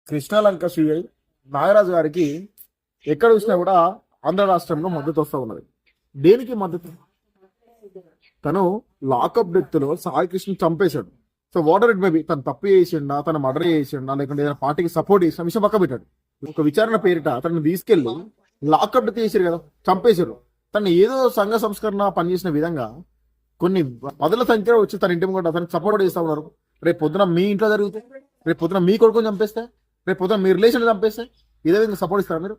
Krishnalanka CI Nagaraju గారికి ఎక్కడ చూసినా కూడా ఆంధ్ర రాష్ట్రంలో మద్దతు వస్తూ ఉన్నది. దేనికి మద్దతు? తను లాకప్ డెత్ లో సాయి కృష్ణ చంపేశాడు. సో వాటర్ ఇట్ మేబీ తను తప్పు చేసిండా, తను మర్డర్ చేసిండా, లేకుంటే ఏదైనా పార్టీకి సపోర్ట్ చేసిన విషయం పక్క పెట్టాడు. ఒక విచారణ పేరిట తనని తీసుకెళ్లి లాకప్ డెత్ చేశారు కదా, చంపేశారు. తను ఏదో సంఘ సంస్కరణ పనిచేసిన విధంగా కొన్ని పదుల సంఖ్యలో వచ్చి తన ఇంటి కూడా అతనికి సపోర్ట్ చేస్తా ఉన్నారు. రేపు పొద్దున మీ ఇంట్లో జరిగితే, రేపు పొద్దున మీ కొడుకుని చంపేస్తే, రేపు పొద్దున మీ రిలేషన్ చంపేస్తే ఇదే విధంగా సపోర్ట్ ఇస్తారా మీరు?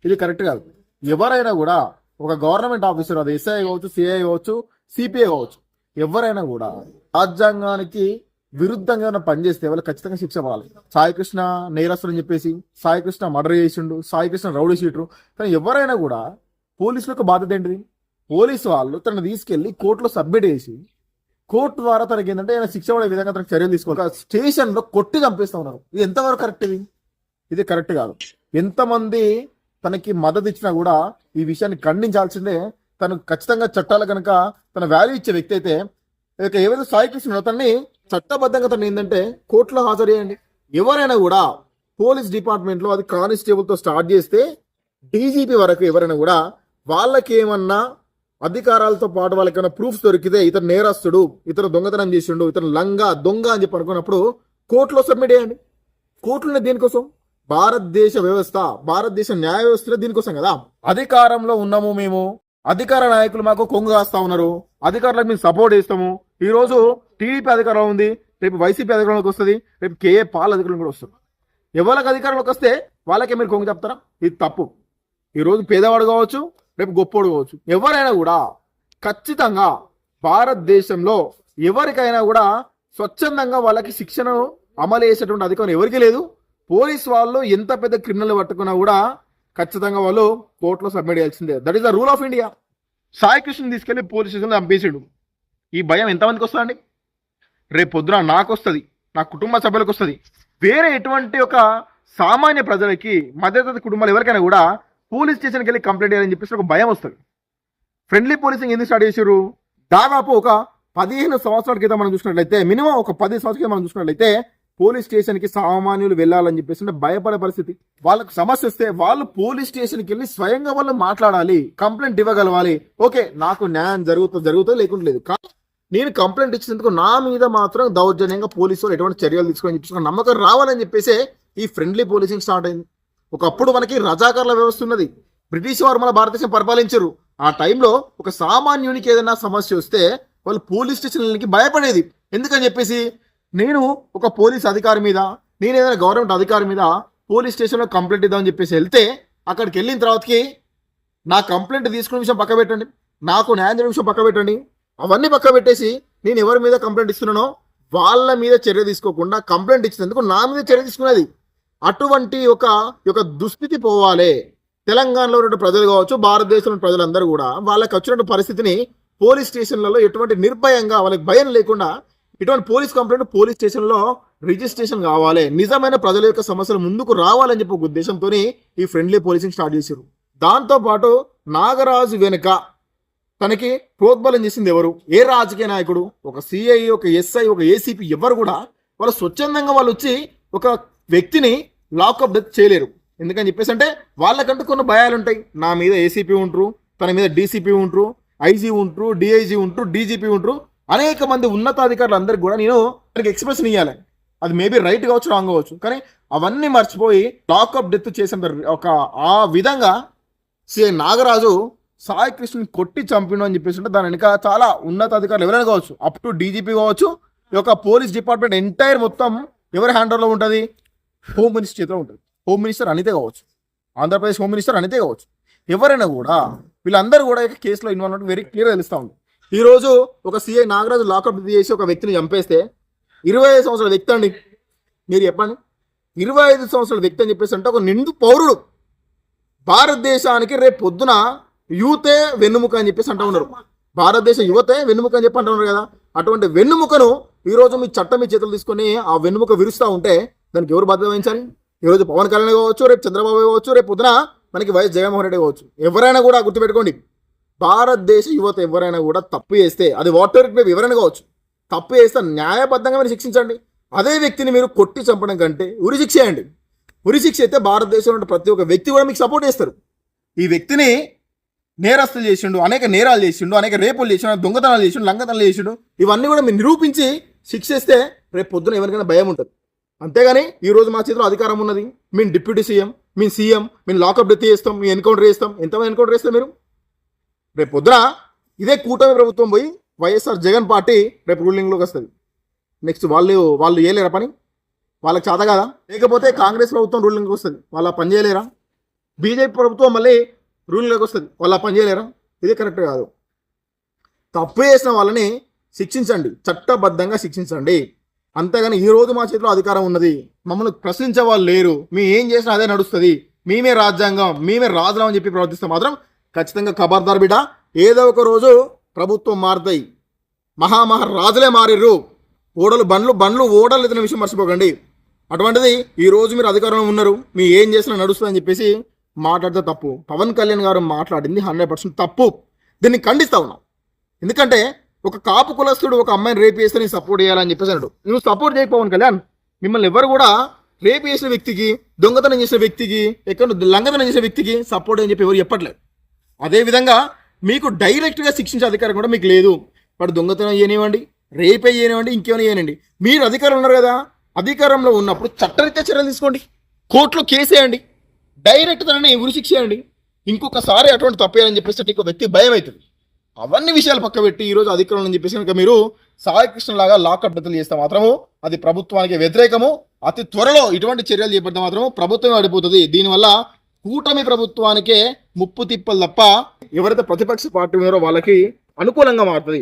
ఇది కరెక్ట్ కాదు. ఎవరైనా కూడా ఒక గవర్నమెంట్ ఆఫీసర్, అది ఎస్ఐ కావచ్చు, సిఐ కావచ్చు, సిపిఐ కావచ్చు, ఎవరైనా కూడా రాజ్యాంగానికి విరుద్ధంగా పనిచేస్తే వాళ్ళు ఖచ్చితంగా శిక్ష పడాలి. సాయి కృష్ణ నేరస్తులు అని చెప్పేసి సాయి కృష్ణ మర్డర్ చేసిండు, సాయి కృష్ణ రౌడీ షీటరు, కానీ ఎవరైనా కూడా పోలీసులకు బాధ్యత ఏంటిది? పోలీసు వాళ్ళు తనను తీసుకెళ్లి కోర్టులో సబ్మిట్ చేసి కోర్టు ద్వారా తనకి ఏంటంటే శిక్ష పడే విధంగా తనకు చర్యలు తీసుకోవాలి. స్టేషన్ లో కొట్టి చంపేస్తా ఉన్నారు. ఇది ఎంతవరకు కరెక్ట్? ఇది కరెక్ట్ కాదు. ఎంతమంది తనకి మద్దతు ఇచ్చినా కూడా ఈ విషయాన్ని ఖండించాల్సిందే. తను ఖచ్చితంగా చట్టాలు కనుక తన వాల్యూ ఇచ్చే వ్యక్తి అయితే ఏవైతే సాయి కృష్ణ తనని చట్టబద్ధంగా తను ఏంటంటే కోర్టులో హాజరు చేయండి. ఎవరైనా కూడా పోలీస్ డిపార్ట్మెంట్ లో అది కానిస్టేబుల్ తో స్టార్ట్ చేస్తే డీజీపీ వరకు ఎవరైనా కూడా వాళ్ళకి ఏమన్నా అధికారాలతో పాటు వాళ్ళకైనా ప్రూఫ్స్ దొరికితే ఇతను నేరస్తుడు, ఇతను దొంగతనం చేసిండు, ఇతను లంగా దొంగ అని చెప్పి అనుకున్నప్పుడు కోర్టులో సబ్మిట్ చేయండి. కోర్టులో దేనికోసం? భారతదేశ వ్యవస్థ, భారతదేశ న్యాయ వ్యవస్థ దీనికోసం కదా. అధికారంలో ఉన్నాము మేము, అధికార నాయకులు మాకు కొంగు కాస్తా ఉన్నారు, అధికారులకు మేము సపోర్ట్ చేస్తాము. ఈ రోజు టీడీపీ అధికారంలో ఉంది, రేపు వైసీపీ అధికారంలోకి వస్తుంది, రేపు కేఏ పాల్ అధికారంలో కూడా వస్తుంది. ఎవరికి అధికారంలోకి వస్తే వాళ్ళకే మీరు కొంగు చెప్తారా? ఇది తప్పు. ఈ రోజు పేదవాడు కావచ్చు, రేపు గొప్పోడు కావచ్చు, ఎవరైనా కూడా ఖచ్చితంగా భారతదేశంలో ఎవరికైనా కూడా స్వచ్ఛందంగా వాళ్ళకి శిక్షను అమలు చేసేటువంటి అధికారం ఎవరికి లేదు. పోలీస్ వాళ్ళు ఎంత పెద్ద క్రిమినల్ పట్టుకున్నా కూడా ఖచ్చితంగా వాళ్ళు కోర్టులో సబ్మిట్ చేయాల్సిందే. That is the rule of India. Sai Krishna తీసుకెళ్లి పోలీస్ స్టేషన్లో చంపేసాడు. ఈ భయం ఎంతమందికి వస్తుందండి? రేపు పొద్దున నాకు వస్తుంది, నా కుటుంబ సభ్యులకు వస్తుంది. వేరే ఎటువంటి ఒక సామాన్య ప్రజలకి, మధ్యతరగతి కుటుంబాలు ఎవరికైనా కూడా పోలీస్ స్టేషన్కి వెళ్ళి కంప్లైంట్ చేయాలని చెప్పేసి ఒక భయం వస్తుంది. ఫ్రెండ్లీ పోలీసింగ్ ఎందుకు స్టార్ట్ చేశారు? దాదాపు ఒక 15 సంవత్సరాల క్రితం మనం చూసినట్లయితే, మినిమం ఒక 10 సంవత్సరాల క్రితం మనం చూసినట్లయితే పోలీస్ స్టేషన్కి సామాన్యులు వెళ్ళాలని చెప్పేసి భయపడే పరిస్థితి. వాళ్ళకు సమస్య వస్తే వాళ్ళు పోలీస్ స్టేషన్కి వెళ్ళి స్వయంగా వాళ్ళు మాట్లాడాలి, కంప్లైంట్ ఇవ్వగలవాలి. ఓకే, నాకు న్యాయం జరుగుతుంది లేకుంటే లేదు. నేను కంప్లైంట్ ఇచ్చినందుకు నా మీద మాత్రం దౌర్జన్యంగా పోలీసు వాళ్ళు ఎటువంటి చర్యలు తీసుకొని చెప్పేసి నమ్మకం రావాలని చెప్పేసి ఈ ఫ్రెండ్లీ పోలీసింగ్ స్టార్ట్ అయింది. ఒకప్పుడు మనకి రజాకార్ల వ్యవస్థ ఉన్నది. బ్రిటిష్ వారు మన భారతదేశం పరిపాలించారు. ఆ టైంలో ఒక సామాన్యునికి ఏదైనా సమస్య వస్తే వాళ్ళు పోలీస్ స్టేషన్లకి భయపడేది. ఎందుకని చెప్పేసి, నేను ఒక పోలీస్ అధికారి మీద, నేను ఏదైనా గవర్నమెంట్ అధికారి మీద పోలీస్ స్టేషన్లో కంప్లైంట్ ఇద్దామని చెప్పేసి వెళ్తే అక్కడికి వెళ్ళిన తర్వాతకి నా కంప్లైంట్ తీసుకునే విషయం పక్క పెట్టండి, నాకు న్యాయం జరిగే విషయం పక్క పెట్టండి, అవన్నీ పక్క పెట్టేసి నేను ఎవరి మీద కంప్లైంట్ ఇస్తున్నానో వాళ్ళ మీద చర్య తీసుకోకుండా కంప్లైంట్ ఇచ్చినందుకు నా మీద చర్య తీసుకునేది. అటువంటి ఒక దుస్థితి పోవాలి. తెలంగాణలో ఉన్న ప్రజలు కావచ్చు, భారతదేశంలో ప్రజలందరూ కూడా వాళ్ళకి వచ్చిన పరిస్థితిని పోలీస్ స్టేషన్లలో ఎటువంటి నిర్భయంగా, వాళ్ళకి భయం లేకుండా ఇటువంటి పోలీస్ కంప్లైంట్ పోలీస్ స్టేషన్లో రిజిస్ట్రేషన్ కావాలి. నిజమైన ప్రజల యొక్క సమస్యలు ముందుకు రావాలని చెప్పి ఒక ఉద్దేశంతో ఈ ఫ్రెండ్లీ పోలీసింగ్ స్టార్ట్ చేశారు. దాంతోపాటు నాగరాజు వెనుక తనకి ప్రోద్బలం చేసింది ఎవరు? ఏ రాజకీయ నాయకుడు? ఒక సిఐ, ఒక ఎస్ఐ, ఒక ఏసీపీ ఎవరు కూడా వాళ్ళు స్వచ్ఛందంగా వాళ్ళు వచ్చి ఒక వ్యక్తిని లాకప్ డెత్ చేయలేరు. ఎందుకని చెప్పేసి అంటే వాళ్ళకంటూ కొన్ని భయాలు ఉంటాయి. నా మీద ఏసీపీ ఉంటారు, తన మీద డీసీపీ ఉంటారు, ఐజీ ఉంటారు, డిఐజీ ఉంటారు, డీజీపీ ఉంటారు, అనేక మంది ఉన్నతాధికారులు అందరికి కూడా నేను తనకి ఎక్స్ప్రెషన్ ఇవ్వాలి. అది మేబీ రైట్ కావచ్చు, రాంగ్ కావచ్చు, కానీ అవన్నీ మర్చిపోయి లాకప్ డెత్ చేసిన ఆ విధంగా సిఐ నాగరాజు సాయి కృష్ణని కొట్టి చంపిను అని చెప్పేసి ఉంటే దాని వెనుక చాలా ఉన్నతాధికారులు ఎవరైనా కావచ్చు, అప్ టు డీజీపీ కావచ్చు. ఈ యొక్క పోలీస్ డిపార్ట్మెంట్ ఎంటైర్ మొత్తం ఎవరి హ్యాండర్లో ఉంటుంది? హోమ్ మినిస్టర్ చేతిలో ఉంటుంది. హోమ్ మినిస్టర్ అనితే కావచ్చు, ఆంధ్రప్రదేశ్ హోమ్ మినిస్టర్ అనితే కావచ్చు. ఎవరైనా కూడా వీళ్ళందరూ కూడా ఈ కేసులో ఇన్వాల్వ్ అవ్వడం వెరీ క్లియర్గా తెలుస్తూ ఉంది. ఈరోజు ఒక సిఐ నాగరాజు లాకప్ చేసి ఒక వ్యక్తిని చంపేస్తే 25 సంవత్సరాల వ్యక్తి అండి. మీరు చెప్పండి, 25 సంవత్సరాల వ్యక్తి అని చెప్పేసి అంటే ఒక నిండు పౌరుడు. భారతదేశానికి రేపు పొద్దున యూతే వెన్నుముక అని చెప్పేసి అంటూ ఉన్నారు. భారతదేశ యువతే వెన్నుముక అని చెప్పి అంటూ ఉన్నారు కదా. అటువంటి వెన్నుముకను ఈరోజు మీ చట్టం మీ చేతులు తీసుకొని ఆ వెన్నుముక విరుస్తూ ఉంటే దానికి ఎవరు బాధ్యత వహించాలి? ఈరోజు పవన్ కళ్యాణ్ కావచ్చు, రేపు చంద్రబాబు కావచ్చు, రేపు పొద్దున మనకి వైఎస్ జగన్మోహన్ రెడ్డి కావచ్చు. ఎవరైనా కూడా గుర్తుపెట్టుకోండి, భారతదేశ యువత ఎవరైనా కూడా తప్పు చేస్తే, అది వాటర్ మేము ఎవరైనా కావచ్చు, తప్పు చేస్తే న్యాయబద్ధంగా మీరు శిక్షించండి. అదే వ్యక్తిని మీరు కొట్టి చంపడం కంటే ఉరి శిక్ష చేయండి. ఉరిశిక్ష అయితే భారతదేశంలో ఉన్న ప్రతి ఒక్క వ్యక్తి కూడా మీకు సపోర్ట్ చేస్తారు. ఈ వ్యక్తిని నేరస్తులు చేసిండు, అనేక నేరాలు చేసిండు, అనేక రేపులు చేసిండు, దొంగతనాలు చేసిండు, లంగతనాలు చేసిండు, ఇవన్నీ కూడా మీరు నిరూపించి శిక్షిస్తే రేపు పొద్దున ఎవరికైనా భయం ఉంటుంది. అంతేగాని ఈ రోజు మా చేతిలో అధికారం ఉన్నది, మేము డిప్యూటీ సీఎం, మేము సీఎం, మేము లాకప్ డెత్ చేస్తాం, మేము ఎన్కౌంటర్ చేస్తాం, ఎంతమంది ఎన్కౌంటర్ చేస్తాం మీరు? రేపు పొద్దున ఇదే కూటమి ప్రభుత్వం పోయి వైఎస్ఆర్ జగన్ పార్టీ రేపు రూలింగ్లోకి వస్తుంది. నెక్స్ట్ వాళ్ళు చేయలేరా పని? వాళ్ళకి చేత కాదా? లేకపోతే కాంగ్రెస్ ప్రభుత్వం రూలింగ్కి వస్తుంది, వాళ్ళ పని చేయలేరా? బీజేపీ ప్రభుత్వం మళ్ళీ రూలింగ్లోకి వస్తుంది, వాళ్ళ పని చేయలేరా? ఇది కరెక్ట్ కాదు. తప్పు చేసిన వాళ్ళని శిక్షించండి, చట్టబద్ధంగా శిక్షించండి. అంతేగాని ఈ రోజు మా చేతిలో అధికారం ఉన్నది, మమ్మల్ని ప్రశ్నించే వాళ్ళు లేరు, మేము ఏం చేసినా అదే నడుస్తుంది, మేమే రాజ్యాంగం, మేమే రాజులం అని చెప్పి ప్రవర్తిస్తే మాత్రం ఖచ్చితంగా ఖబర్దార్ బిడ్డ. ఏదో ఒక రోజు ప్రభుత్వం మారుతాయి, రాజులే మారిర్రు. బండ్లు ఓడలు ఇతని విషయం మర్చిపోకండి. అటువంటిది ఈ రోజు మీరు అధికారంలో ఉన్నారు, మీ ఏం చేసినా నడుస్తుందని చెప్పేసి మాట్లాడితే తప్పు. పవన్ కళ్యాణ్ గారు మాట్లాడింది 100% తప్పు. దీన్ని ఖండిస్తా ఉన్నాం. ఎందుకంటే ఒక కాపు కులస్తుడు ఒక అమ్మాయిని రేపు చేస్తే నేను సపోర్ట్ చేయాలని చెప్పేసి అన్నాడు. నువ్వు సపోర్ట్ చేయకు పవన్ కళ్యాణ్. మిమ్మల్ని ఎవరు కూడా రేపు చేసిన వ్యక్తికి, దొంగతనం చేసిన వ్యక్తికి, లంగతనం చేసిన వ్యక్తికి సపోర్ట్ అని చెప్పి ఎవరు చెప్పట్లేదు. అదేవిధంగా మీకు డైరెక్ట్గా శిక్షించే అధికారం కూడా మీకు లేదు. వాడు దొంగతనం చేయనివ్వండి, రేపే చేయనివ్వండి, ఇంకేమైనా చేయనండి, మీరు అధికారం ఉన్నారు కదా, అధికారంలో ఉన్నప్పుడు చట్టరీత్యా చర్యలు తీసుకోండి, కోర్టులో కేసు వేయండి, డైరెక్ట్ తనని ఉరిశిక్ష చేయండి. ఇంకొకసారి అటువంటి తప్పేయాలని చెప్పేసి ఇంకో వ్యక్తి భయం అవుతుంది. అవన్నీ విషయాలు పక్క పెట్టి ఈరోజు అధికారంలో అని చెప్పేసి కనుక మీరు సాయికృష్ణ లాగా లాకప్ డెత్లు చేస్తే మాత్రము అది ప్రభుత్వానికి వ్యతిరేకము. అతి త్వరలో ఇటువంటి చర్యలు చేపడితే మాత్రము ప్రభుత్వం పడిపోతుంది. దీనివల్ల కూటమి ప్రభుత్వానికే ముప్పు తిప్పలు తప్ప ఎవరైతే ప్రతిపక్ష పార్టీ ఉన్నారో వాళ్ళకి అనుకూలంగా మారుతుంది.